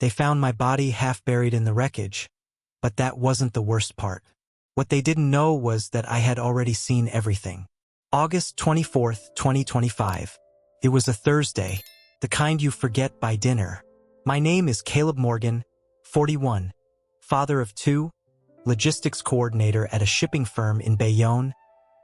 They found my body half buried in the wreckage, but that wasn't the worst part. What they didn't know was that I had already seen everything. August 24th, 2025. It was a Thursday, the kind you forget by dinner. My name is Caleb Morgan, 41, father of 2, logistics coordinator at a shipping firm in Bayonne,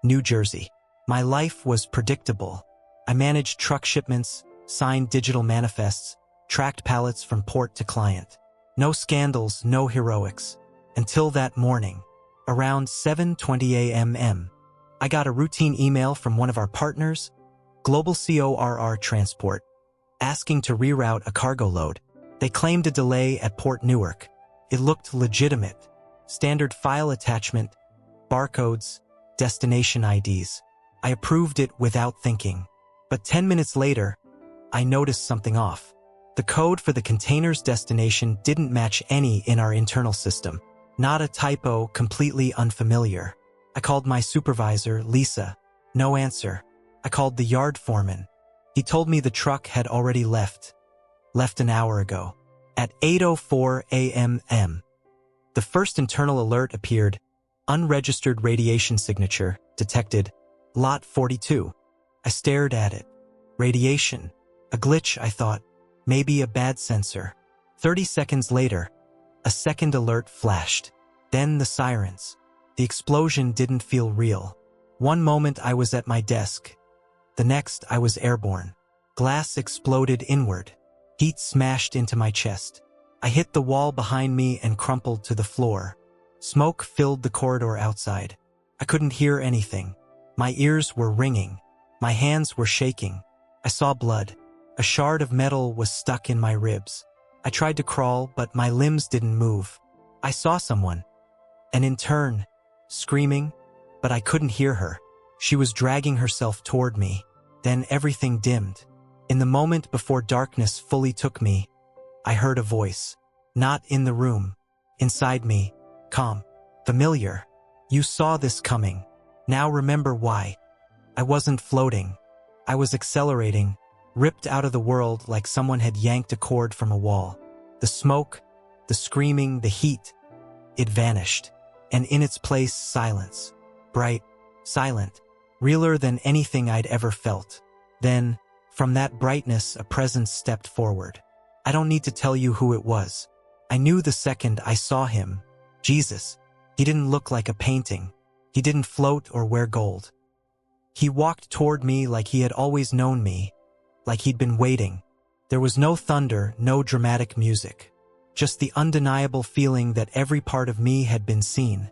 New Jersey. My life was predictable. I managed truck shipments, signed digital manifests, tracked pallets from port to client. No scandals, no heroics. Until that morning, around 7:20 a.m., I got a routine email from one of our partners, Global CORR Transport, asking to reroute a cargo load. They claimed a delay at Port Newark. It looked legitimate. Standard file attachment, barcodes, destination IDs. I approved it without thinking. But 10 minutes later, I noticed something off. The code for the container's destination didn't match any in our internal system. Not a typo, completely unfamiliar. I called my supervisor, Lisa. No answer. I called the yard foreman. He told me the truck had already left an hour ago. At 8:04 a.m., the first internal alert appeared. Unregistered radiation signature detected. Lot 42. I stared at it. Radiation. A glitch, I thought. Maybe a bad sensor. 30 seconds later, a second alert flashed. Then the sirens. The explosion didn't feel real. One moment I was at my desk. The next I was airborne. Glass exploded inward. Heat smashed into my chest. I hit the wall behind me and crumpled to the floor. Smoke filled the corridor outside. I couldn't hear anything. My ears were ringing. My hands were shaking. I saw blood. A shard of metal was stuck in my ribs. I tried to crawl, but my limbs didn't move. I saw someone. An intern, screaming, but I couldn't hear her. She was dragging herself toward me. Then everything dimmed. In the moment before darkness fully took me, I heard a voice. Not in the room. Inside me. Calm. Familiar. You saw this coming. Now remember why. I wasn't floating. I was accelerating, ripped out of the world like someone had yanked a cord from a wall. The smoke, the screaming, the heat. It vanished. And in its place, silence. Bright, silent, realer than anything I'd ever felt. Then, from that brightness, a presence stepped forward. I don't need to tell you who it was. I knew the second I saw him. Jesus. He didn't look like a painting. He didn't float or wear gold. He walked toward me like he had always known me, like he'd been waiting. There was no thunder, no dramatic music. Just the undeniable feeling that every part of me had been seen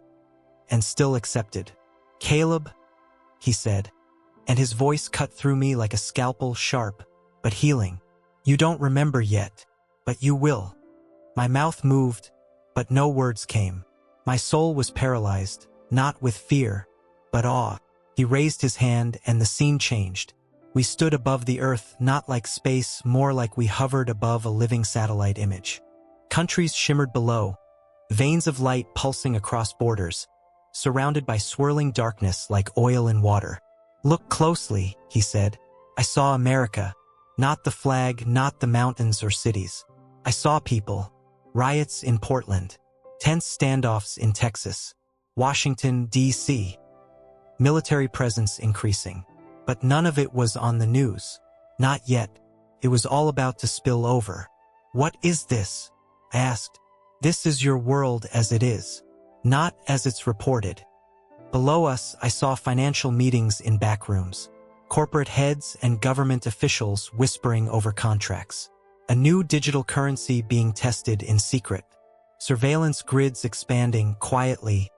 and still accepted. Caleb, he said, and his voice cut through me like a scalpel, sharp, but healing. You don't remember yet, but you will. My mouth moved, but no words came. My soul was paralyzed, not with fear, but awe. He raised his hand and the scene changed. We stood above the earth, not like space, more like we hovered above a living satellite image. Countries shimmered below, veins of light pulsing across borders, surrounded by swirling darkness like oil in water. Look closely, he said. I saw America, not the flag, not the mountains or cities. I saw people, riots in Portland, tense standoffs in Texas, Washington, D.C., military presence increasing. But none of it was on the news. Not yet. It was all about to spill over. What is this? I asked. This is your world as it is, not as it's reported. Below us, I saw financial meetings in back rooms, corporate heads and government officials whispering over contracts. A new digital currency being tested in secret. Surveillance grids expanding quietly,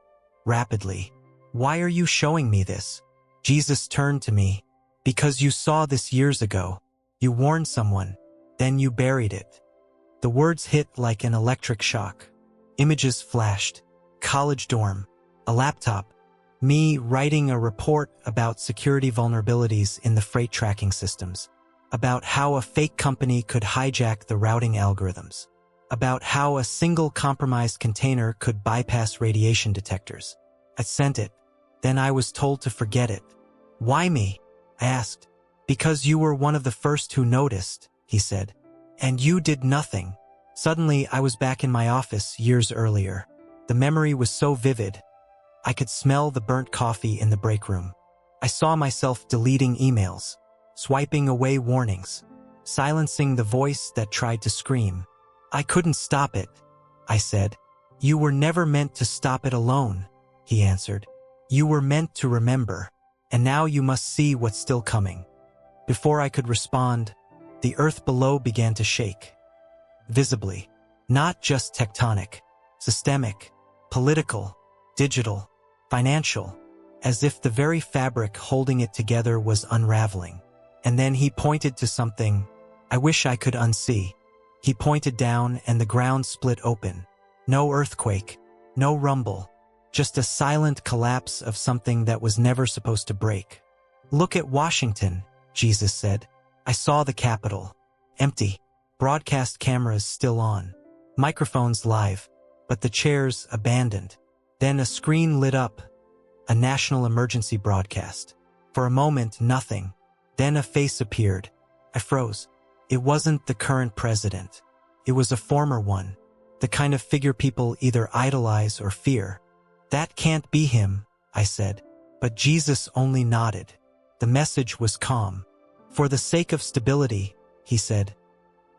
rapidly. Why are you showing me this? Jesus turned to me. Because you saw this years ago. You warned someone, then you buried it. The words hit like an electric shock. Images flashed. College dorm. A laptop. Me writing a report about security vulnerabilities in the freight tracking systems. About how a fake company could hijack the routing algorithms. About how a single compromised container could bypass radiation detectors. I sent it. Then I was told to forget it. Why me? I asked. Because you were one of the first who noticed, he said. And you did nothing. Suddenly, I was back in my office years earlier. The memory was so vivid. I could smell the burnt coffee in the break room. I saw myself deleting emails, swiping away warnings, silencing the voice that tried to scream. I couldn't stop it, I said. You were never meant to stop it alone, he answered. You were meant to remember, and now you must see what's still coming. Before I could respond, the earth below began to shake. Visibly, not just tectonic, systemic, political, digital, financial, as if the very fabric holding it together was unraveling. And then he pointed to something I wish I could unsee. He pointed down and the ground split open. No earthquake, no rumble, just a silent collapse of something that was never supposed to break. Look at Washington, Jesus said. I saw the Capitol. Empty. Broadcast cameras still on. Microphones live, but the chairs abandoned. Then a screen lit up. A national emergency broadcast. For a moment, nothing. Then a face appeared. I froze. It wasn't the current president. It was a former one. The kind of figure people either idolize or fear. That can't be him, I said. But Jesus only nodded. The message was calm. For the sake of stability, he said,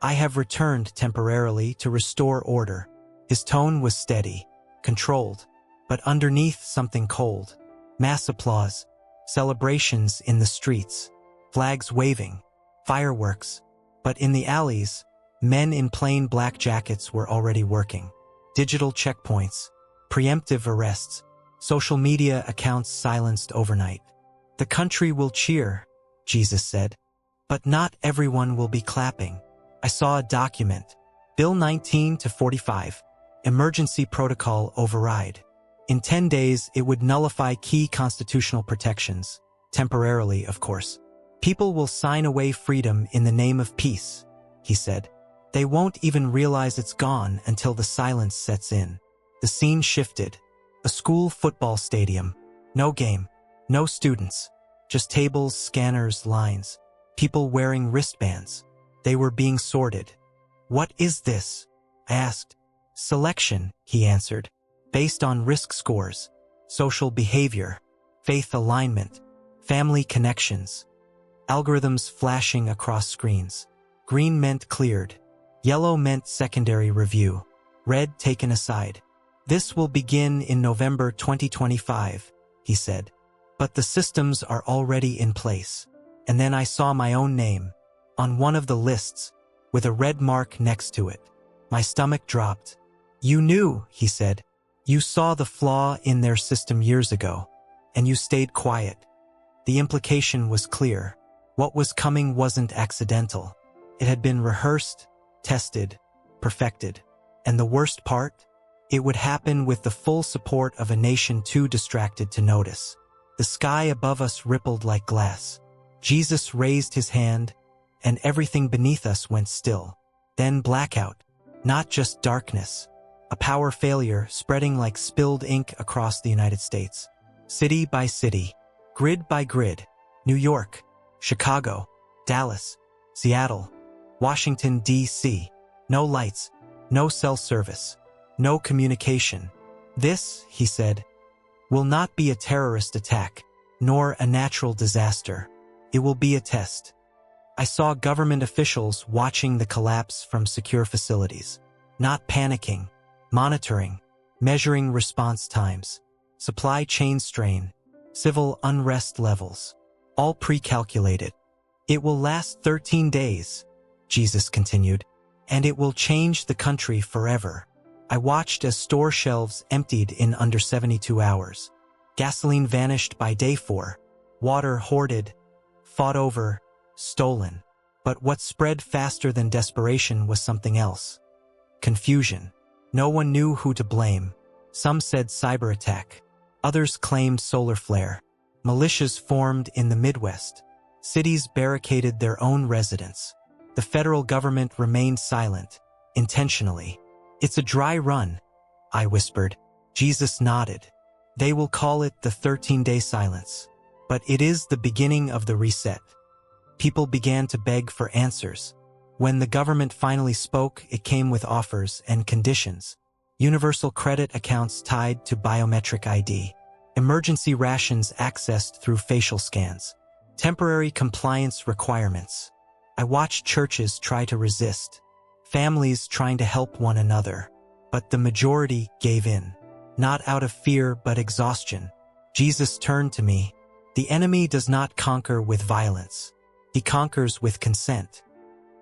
I have returned temporarily to restore order. His tone was steady, controlled, but underneath something cold. Mass applause, celebrations in the streets, flags waving, fireworks. But in the alleys, men in plain black jackets were already working. Digital checkpoints, preemptive arrests, social media accounts silenced overnight. The country will cheer, Jesus said, but not everyone will be clapping. I saw a document, Bill 19-45, Emergency Protocol Override. In 10 days, it would nullify key constitutional protections, temporarily, of course. People will sign away freedom in the name of peace, he said. They won't even realize it's gone until the silence sets in. The scene shifted. A school football stadium. No game. No students. Just tables, scanners, lines. People wearing wristbands. They were being sorted. What is this? I asked. Selection, he answered. Based on risk scores, social behavior, faith alignment, family connections. Algorithms flashing across screens. Green meant cleared. Yellow meant secondary review. Red taken aside. This will begin in November 2025, he said. But the systems are already in place. And then I saw my own name on one of the lists with a red mark next to it. My stomach dropped. You knew, he said. You saw the flaw in their system years ago, and you stayed quiet. The implication was clear. What was coming wasn't accidental. It had been rehearsed, tested, perfected. And the worst part? It would happen with the full support of a nation too distracted to notice. The sky above us rippled like glass. Jesus raised his hand, and everything beneath us went still. Then blackout, not just darkness. A power failure spreading like spilled ink across the United States. City by city, grid by grid. New York, Chicago, Dallas, Seattle, Washington, D.C. No lights, no cell service, no communication. This, he said, will not be a terrorist attack, nor a natural disaster. It will be a test. I saw government officials watching the collapse from secure facilities, not panicking, monitoring, measuring response times, supply chain strain, civil unrest levels, all pre-calculated. It will last 13 days, Jesus continued, and it will change the country forever. I watched as store shelves emptied in under 72 hours. Gasoline vanished by day 4, water hoarded, fought over, stolen. But what spread faster than desperation was something else. Confusion. No one knew who to blame. Some said cyber attack. Others claimed solar flare. Militias formed in the Midwest. Cities barricaded their own residents. The federal government remained silent, intentionally. It's a dry run, I whispered. Jesus nodded. They will call it the 13-day silence. But it is the beginning of the reset. People began to beg for answers. When the government finally spoke, it came with offers and conditions. Universal credit accounts tied to biometric ID. Emergency rations accessed through facial scans. Temporary compliance requirements. I watched churches try to resist. Families trying to help one another. But the majority gave in. Not out of fear but exhaustion. Jesus turned to me. The enemy does not conquer with violence. He conquers with consent.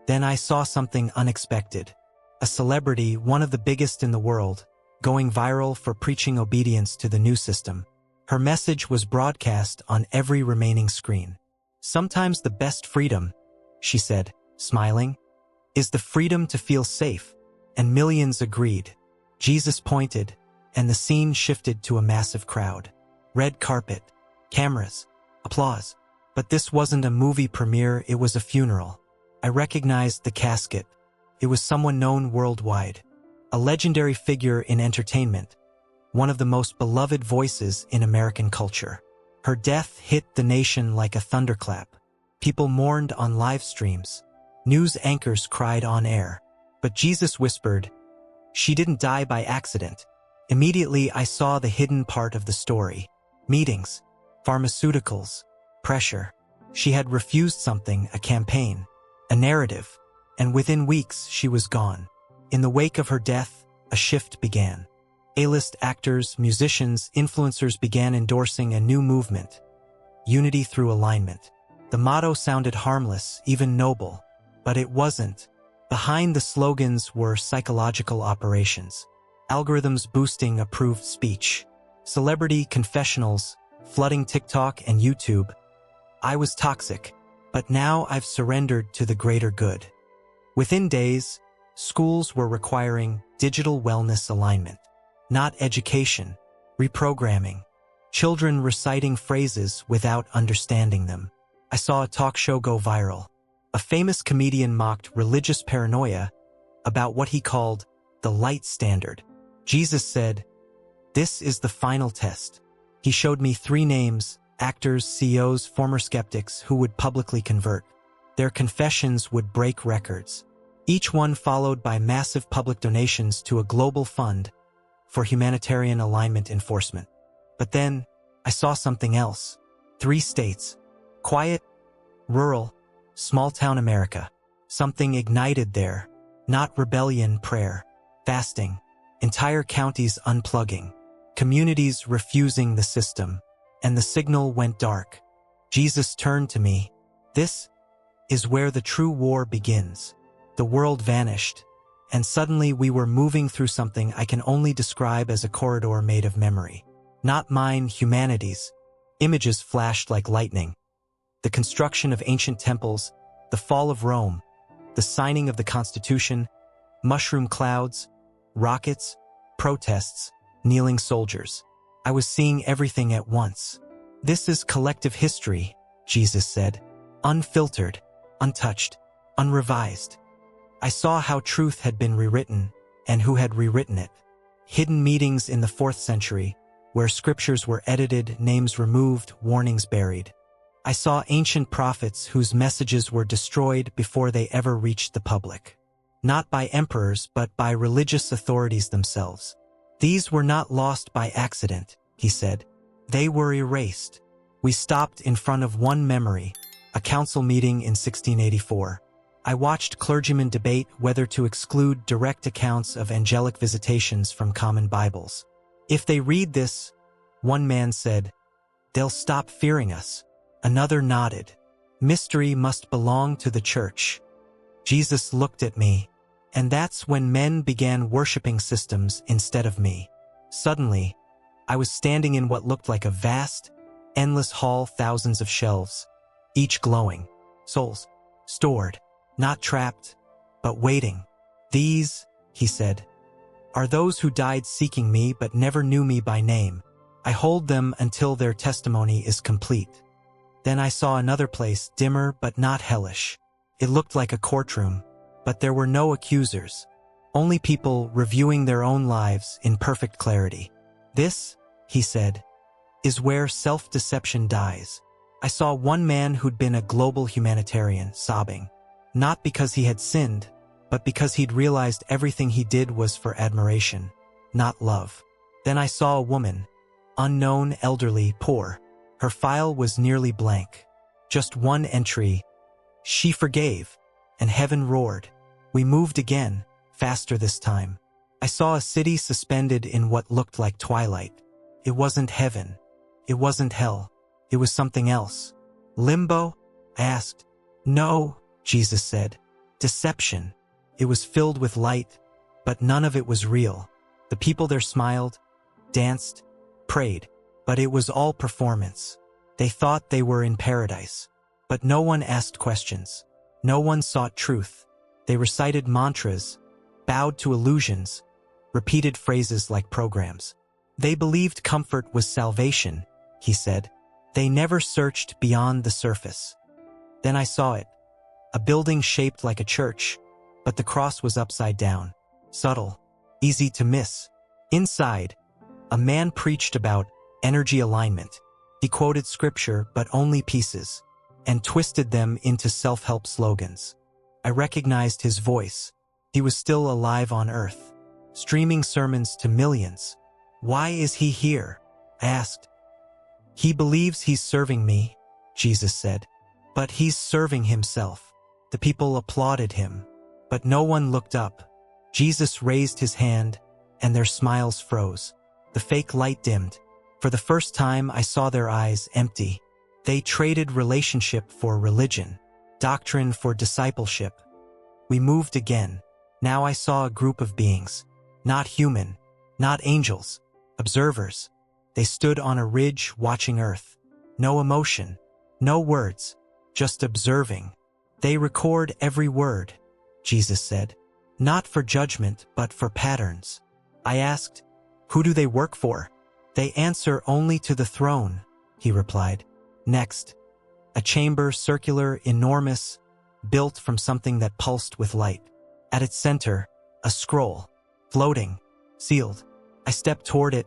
Then I saw something unexpected. A celebrity, one of the biggest in the world, going viral for preaching obedience to the new system. Her message was broadcast on every remaining screen. Sometimes the best freedom, she said, smiling, is the freedom to feel safe. And millions agreed. Jesus pointed, and the scene shifted to a massive crowd. Red carpet, cameras, applause. But this wasn't a movie premiere, it was a funeral. I recognized the casket. It was someone known worldwide. A legendary figure in entertainment. One of the most beloved voices in American culture. Her death hit the nation like a thunderclap. People mourned on live streams. News anchors cried on air. But Jesus whispered, "She didn't die by accident." Immediately I saw the hidden part of the story. Meetings, pharmaceuticals, pressure. She had refused something, a campaign, a narrative, and within weeks she was gone. In the wake of her death, a shift began. A-list actors, musicians, influencers began endorsing a new movement. Unity through alignment. The motto sounded harmless, even noble. But it wasn't. Behind the slogans were psychological operations. Algorithms boosting approved speech. Celebrity confessionals, flooding TikTok and YouTube. I was toxic, but now I've surrendered to the greater good. Within days, schools were requiring digital wellness alignment. Not education, reprogramming. Children reciting phrases without understanding them. I saw a talk show go viral. A famous comedian mocked religious paranoia about what he called the light standard. Jesus said, "This is the final test." He showed me 3 names, actors, CEOs, former skeptics who would publicly convert. Their confessions would break records. Each one followed by massive public donations to a global fund for humanitarian alignment enforcement. But then, I saw something else. 3 states. Quiet, rural, small-town America. Something ignited there. Not rebellion, prayer. Fasting. Entire counties unplugging. Communities refusing the system. And the signal went dark. Jesus turned to me. This is where the true war begins. The world vanished. And suddenly we were moving through something I can only describe as a corridor made of memory. Not mine, humanity's. Images flashed like lightning. The construction of ancient temples, the fall of Rome, the signing of the Constitution, mushroom clouds, rockets, protests, kneeling soldiers. I was seeing everything at once. This is collective history, Jesus said. Unfiltered, untouched, unrevised. I saw how truth had been rewritten and who had rewritten it. Hidden meetings in the 4th century, where scriptures were edited, names removed, warnings buried. I saw ancient prophets whose messages were destroyed before they ever reached the public. Not by emperors, but by religious authorities themselves. These were not lost by accident, he said. They were erased. We stopped in front of one memory, a council meeting in 1684. I watched clergymen debate whether to exclude direct accounts of angelic visitations from common Bibles. If they read this, one man said, they'll stop fearing us. Another nodded. Mystery must belong to the church. Jesus looked at me, and that's when men began worshiping systems instead of me. Suddenly, I was standing in what looked like a vast, endless hall, thousands of shelves, each glowing, souls, stored, not trapped, but waiting. These, he said, are those who died seeking me but never knew me by name. I hold them until their testimony is complete. Then I saw another place, dimmer but not hellish. It looked like a courtroom, but there were no accusers, only people reviewing their own lives in perfect clarity. This, he said, is where self-deception dies. I saw one man who'd been a global humanitarian, sobbing. Not because he had sinned, but because he'd realized everything he did was for admiration, not love. Then I saw a woman, unknown, elderly, poor. Her file was nearly blank. Just one entry. She forgave, and heaven roared. We moved again, faster this time. I saw a city suspended in what looked like twilight. It wasn't heaven. It wasn't hell. It was something else. Limbo? I asked. No, Jesus said. Deception. It was filled with light, but none of it was real. The people there smiled, danced, prayed, but it was all performance. They thought they were in paradise, but no one asked questions. No one sought truth. They recited mantras, bowed to illusions, repeated phrases like programs. They believed comfort was salvation, he said. They never searched beyond the surface. Then I saw it. A building shaped like a church, but the cross was upside down. Subtle, easy to miss. Inside, a man preached about energy alignment. He quoted scripture, but only pieces, and twisted them into self-help slogans. I recognized his voice. He was still alive on earth, streaming sermons to millions. Why is he here? I asked. He believes he's serving me, Jesus said. But he's serving himself. The people applauded him, but no one looked up. Jesus raised his hand, and their smiles froze. The fake light dimmed. For the first time, I saw their eyes empty. They traded relationship for religion, doctrine for discipleship. We moved again. Now I saw a group of beings, not human, not angels, observers. They stood on a ridge watching Earth. No emotion, no words, just observing. They record every word, Jesus said. Not for judgment, but for patterns. I asked, who do they work for? They answer only to the throne, he replied. Next, a chamber, circular, enormous, built from something that pulsed with light. At its center, a scroll, floating, sealed. I stepped toward it,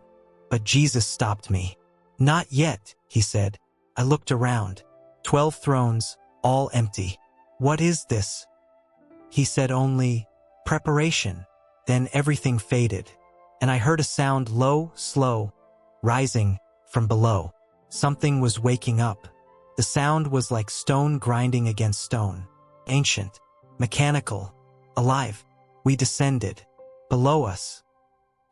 but Jesus stopped me. Not yet, he said. I looked around. 12 thrones, all empty. What is this? He said only, preparation. Then everything faded, and I heard a sound low, slow, rising from below. Something was waking up. The sound was like stone grinding against stone. Ancient, mechanical, alive. We descended. Below us,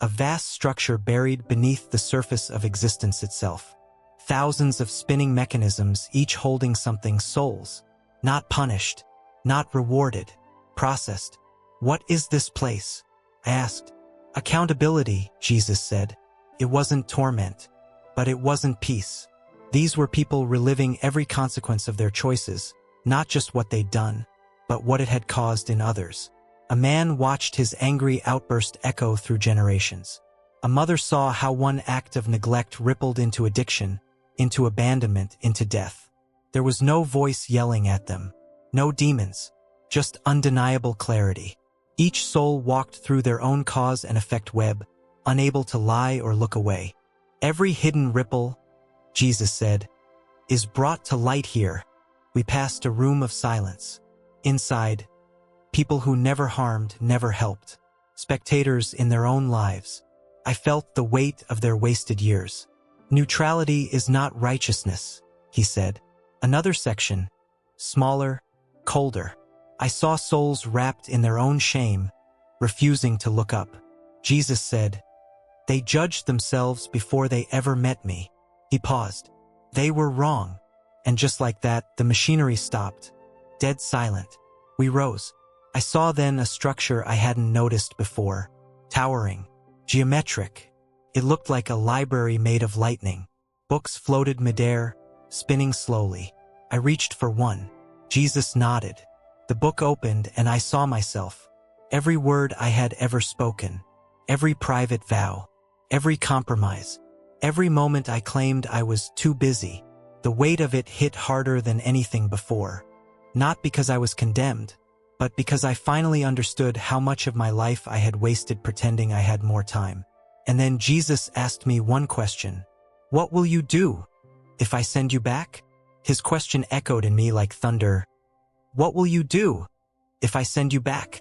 a vast structure buried beneath the surface of existence itself. Thousands of spinning mechanisms, each holding something, souls. Not punished, not rewarded, processed. What is this place? I asked. Accountability, Jesus said. It wasn't torment, but it wasn't peace. These were people reliving every consequence of their choices, not just what they'd done, but what it had caused in others. A man watched his angry outburst echo through generations. A mother saw how one act of neglect rippled into addiction, into abandonment, into death. There was no voice yelling at them, no demons, just undeniable clarity. Each soul walked through their own cause and effect web, unable to lie or look away. Every hidden ripple, Jesus said, is brought to light here. We passed a room of silence. Inside, people who never harmed, never helped. Spectators in their own lives. I felt the weight of their wasted years. Neutrality is not righteousness, he said. Another section, smaller, colder. I saw souls wrapped in their own shame, refusing to look up. Jesus said, they judged themselves before they ever met me. He paused. They were wrong. And just like that, the machinery stopped. Dead silent. We rose. I saw then a structure I hadn't noticed before. Towering. Geometric. It looked like a library made of lightning. Books floated midair, spinning slowly. I reached for one. Jesus nodded. The book opened and I saw myself. Every word I had ever spoken. Every private vow. Every compromise. Every moment I claimed I was too busy. The weight of it hit harder than anything before. Not because I was condemned, but because I finally understood how much of my life I had wasted pretending I had more time. And then Jesus asked me one question. What will you do if I send you back? His question echoed in me like thunder. What will you do? If I send you back?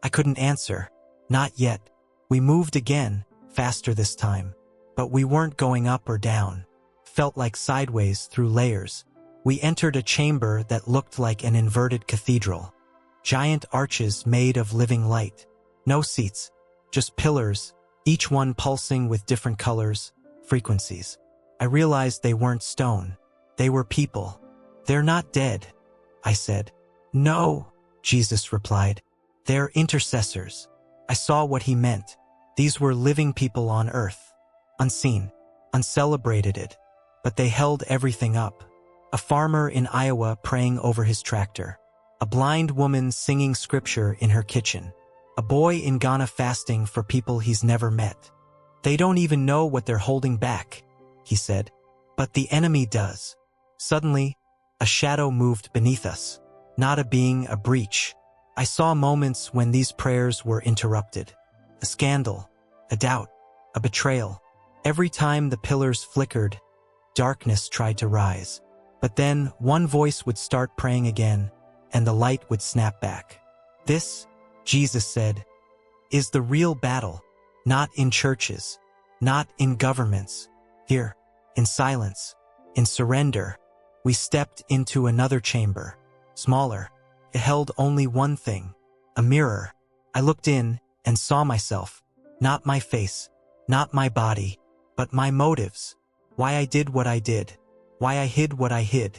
I couldn't answer. Not yet. We moved again, faster this time. But we weren't going up or down. Felt like sideways through layers. We entered a chamber that looked like an inverted cathedral. Giant arches made of living light. No seats, just pillars, each one pulsing with different colors, frequencies. I realized they weren't stone. They were people. They're not dead, I said. No, Jesus replied. They're intercessors. I saw what he meant. These were living people on earth. Unseen, uncelebrated, but they held everything up. A farmer in Iowa praying over his tractor. A blind woman singing scripture in her kitchen. A boy in Ghana fasting for people he's never met. They don't even know what they're holding back, he said. But the enemy does. Suddenly, a shadow moved beneath us. Not a being, a breach. I saw moments when these prayers were interrupted. A scandal, a doubt, a betrayal. Every time the pillars flickered, darkness tried to rise. But then one voice would start praying again, and the light would snap back. This, Jesus said, is the real battle, not in churches, not in governments. Here, in silence, in surrender, we stepped into another chamber, smaller. It held only one thing, a mirror. I looked in and saw myself, not my face, not my body, but my motives, why I did what I did, why I hid what I hid.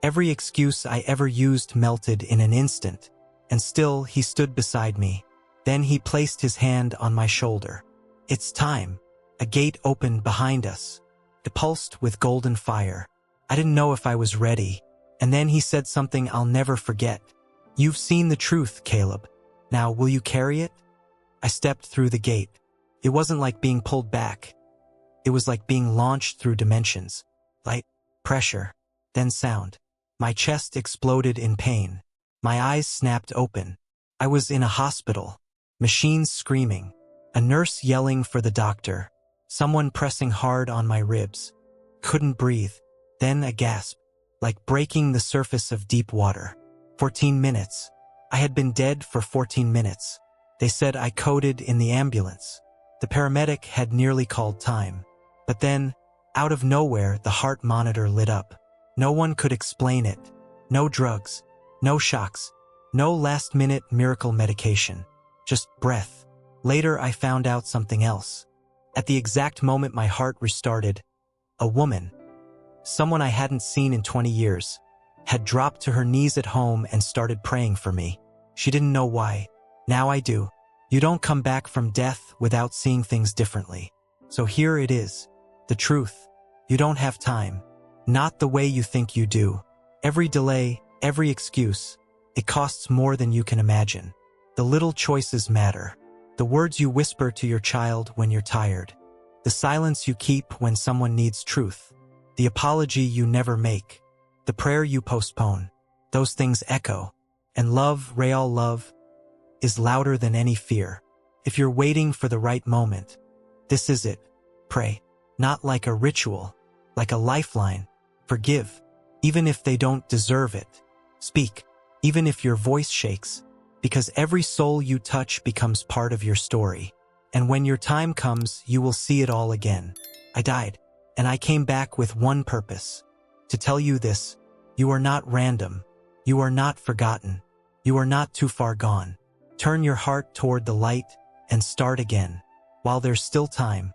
Every excuse I ever used melted in an instant, and still he stood beside me. Then he placed his hand on my shoulder. It's time. A gate opened behind us. It pulsed with golden fire. I didn't know if I was ready, and then he said something I'll never forget. You've seen the truth, Caleb. Now will you carry it? I stepped through the gate. It wasn't like being pulled back. It was like being launched through dimensions. Light, pressure, then sound. My chest exploded in pain. My eyes snapped open. I was in a hospital. Machines screaming. A nurse yelling for the doctor. Someone pressing hard on my ribs. Couldn't breathe. Then a gasp, like breaking the surface of deep water. 14 minutes. I had been dead for 14 minutes. They said I coded in the ambulance. The paramedic had nearly called time. But then, out of nowhere, the heart monitor lit up. No one could explain it. No drugs. No shocks. No last-minute miracle medication. Just breath. Later, I found out something else. At the exact moment my heart restarted, a woman, someone I hadn't seen in 20 years, had dropped to her knees at home and started praying for me. She didn't know why. Now I do. You don't come back from death without seeing things differently. So here it is. The truth. You don't have time. Not the way you think you do. Every delay, every excuse, it costs more than you can imagine. The little choices matter. The words you whisper to your child when you're tired. The silence you keep when someone needs truth. The apology you never make. The prayer you postpone. Those things echo. And love, real love, is louder than any fear. If you're waiting for the right moment, this is it. Pray. Not like a ritual, like a lifeline. Forgive, even if they don't deserve it. Speak, even if your voice shakes, because every soul you touch becomes part of your story. And when your time comes, you will see it all again. I died, and I came back with one purpose. To tell you this, you are not random. You are not forgotten. You are not too far gone. Turn your heart toward the light and start again. While there's still time.